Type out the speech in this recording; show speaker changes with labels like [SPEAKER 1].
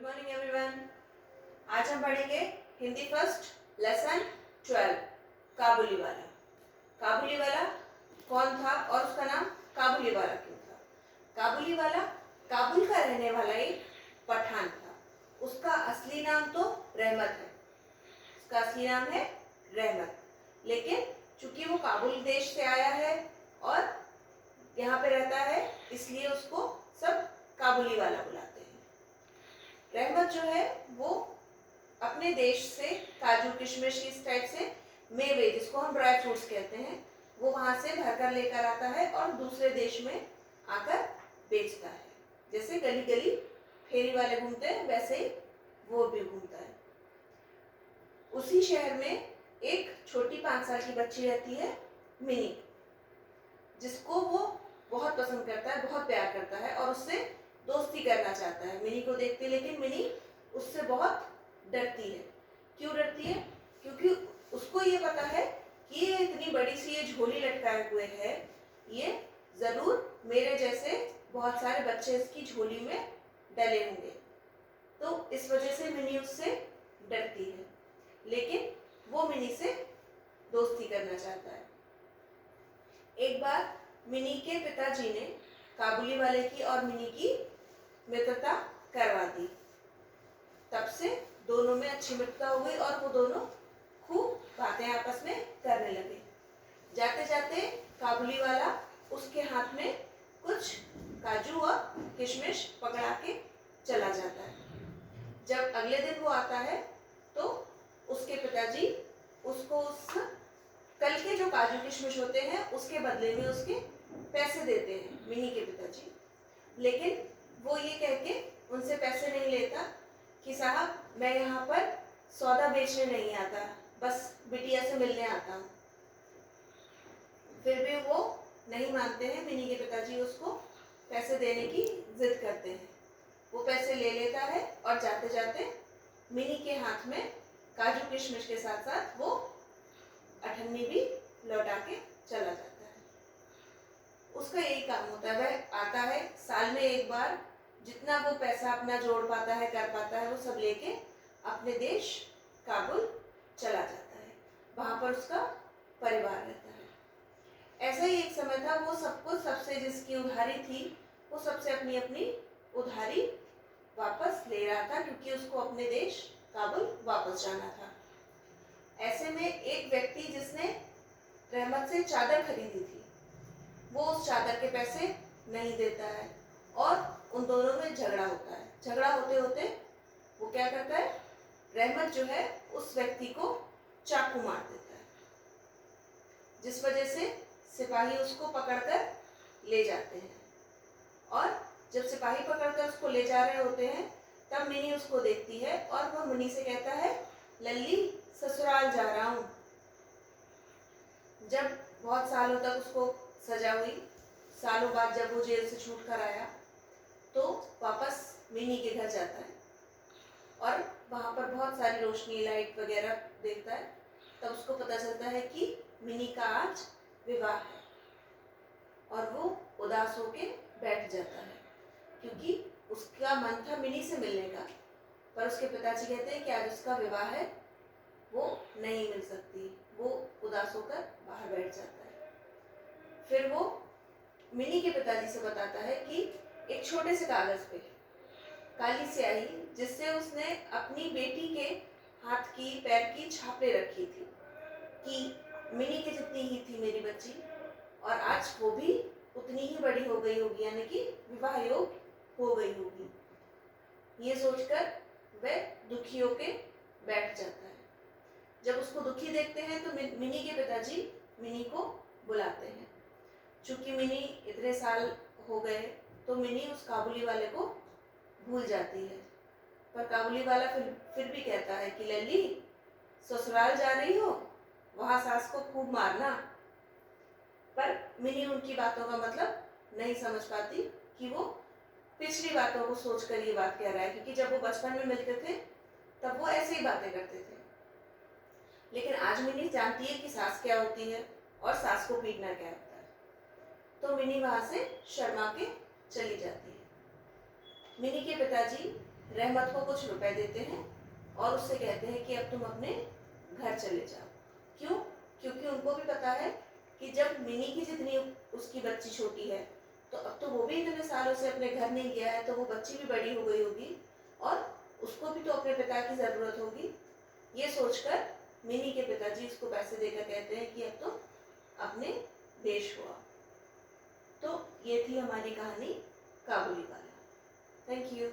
[SPEAKER 1] Morning everyone. आज हम पढ़ेंगे हिंदी फर्स्ट लेसन 12 काबुली वाला। काबुली वाला कौन था और उसका नाम काबुली वाला क्यों था? काबुली वाला काबुल का रहने वाला एक पठान था। उसका असली नाम तो रहमत है। उसका असली नाम है रहमत, लेकिन चूंकि वो काबुल देश से आया है और यहाँ पे रहता है, इसलिए उसको सब काबुली वाला बुलाते हैं। रहमत जो है वो अपने देश से काजू किशमिश इस टाइप से मेवे, जिसको हम ड्राई फ्रूट्स कहते हैं, वो वहां से भरकर लेकर आता है और दूसरे देश में आकर बेचता है। जैसे गली गली फेरी वाले घूमते हैं, वैसे ही वो भी घूमता है। उसी शहर में एक छोटी 5 साल की बच्ची रहती है, मिनी, जिसको वो बहुत पसंद करता है, बहुत प्यार करता है और उससे दोस्ती करना चाहता है। मिनी को देखते, लेकिन मिनी उससे बहुत डरती है। क्यों डरती है? क्योंकि उसको ये पता है कि ये इतनी बड़ी सी ये झोली लटकाए हुए है, ये जरूर मेरे जैसे बहुत सारे बच्चे इसकी झोली में डले होंगे। तो इस वजह से मिनी उससे डरती है, लेकिन वो मिनी से दोस्ती करना चाहता है। एक बार मिनी के पिताजी ने काबुली वाले की और मिनी की मित्रता करवा दी। तब से दोनों में अच्छी मित्रता हो गई और वो दोनों खूब बातें आपस में करने लगे। जाते जाते काबुली वाला उसके हाथ में कुछ काजू और किशमिश पकड़ा के चला जाता है। जब अगले दिन वो आता है तो उसके पिताजी उसको उस कल के जो काजू किशमिश होते हैं उसके बदले में उसके पैसे देते हैं, मिनी के पिताजी। लेकिन वो ये कह के उनसे पैसे नहीं लेता कि साहब, मैं यहाँ पर सौदा बेचने नहीं आता, बस बिटिया से मिलने आता हूँ। फिर भी वो नहीं मानते हैं। मिनी के पिताजी उसको पैसे देने की जिद करते हैं। वो पैसे ले लेता है और जाते जाते मिनी के हाथ में काजू किशमिश के साथ साथ वो अठन्नी भी लौटा के चला जाता है। उसका यही काम होता है, वह आता है साल में एक बार, जितना वो पैसा अपना जोड़ पाता है, कर पाता है, वो सब लेके अपने देश काबुल चला जाता है। वहां पर उसका परिवार रहता है। ऐसा ही एक समय था, वो सबको सबसे जिसकी उधारी थी वो सबसे अपनी अपनी उधारी वापस ले रहा था, क्योंकि उसको अपने देश काबुल वापस जाना था। ऐसे में एक व्यक्ति जिसने रहमत से चादर खरीदी थी, वो उस चादर के पैसे नहीं देता है और उन दोनों में झगड़ा होता है। झगड़ा होते होते वो क्या करता है, रहमत जो है उस व्यक्ति को चाकू मार देता है, जिस वजह से सिपाही उसको पकड़कर ले जाते हैं। और जब सिपाही पकड़कर उसको ले जा रहे होते हैं तब मिनी उसको देखती है और वह मिनी से कहता है, लल्ली ससुराल जा रहा हूँ। जब बहुत सालों तक उसको सजा हुई, सालों बाद जब वो जेल से छूट कर आया तो वापस मिनी के घर जाता है और वहाँ पर बहुत सारी रोशनी, लाइट वगैरह देखता है। तब उसको पता चलता है कि मिनी का आज विवाह है और वो उदास होके बैठ जाता है, क्योंकि उसका मन था मिनी से मिलने का, पर उसके पिताजी कहते हैं कि आज उसका विवाह है, वो नहीं मिल सकती। वो उदास होकर बाहर बैठ जाता है। फिर वो मिनी के पिताजी से बताता है कि एक छोटे से कागज पे काली स्याही, जिससे उसने अपनी बेटी के हाथ की, पैर की छापे रखी थी कि मिनी के जितनी ही थी मेरी बच्ची और आज वो भी उतनी ही बड़ी हो गई होगी, यानी कि विवाह योग हो गई होगी। ये सोचकर वह दुखी होके बैठ जाता है। जब उसको दुखी देखते हैं तो मिनी के पिताजी मिनी को बुलाते हैं। चूंकि मिनी इतने साल हो गए तो मिनी उस काबुली वाले को भूल जाती है, पर काबुली वाला फिर भी कहता है कि लल्ली, ससुराल जा रही हो, वहां सास को खूब मारना। पर मिनी उनकी बातों का मतलब नहीं समझ पाती कि वो पिछली बातों को सोचकर ये बात कह रहा है, क्योंकि जब वो बचपन में मिलते थे तब वो ऐसे ही बातें करते थे। लेकिन आज मिनी जानती है कि सास क्या होती है और सास को पीटना क्या होता है, तो मिनी वहां से शर्मा के चली जाती है। मिनी के पिताजी रहमत को कुछ रुपए देते हैं और उससे कहते हैं कि अब तुम अपने घर चले जाओ। क्यों? क्योंकि उनको भी पता है कि जब मिनी की जितनी उसकी बच्ची छोटी है तो अब तो वो भी इतने सालों से अपने घर नहीं गया है, तो वो बच्ची भी बड़ी हो गई होगी और उसको भी तो अपने पिता की ज़रूरत होगी। ये सोचकर मिनी के पिताजी उसको पैसे देकर कहते हैं कि अब तो अपने देश हुआ। तो ये थी हमारी कहानी काबुली वाला। Thank you.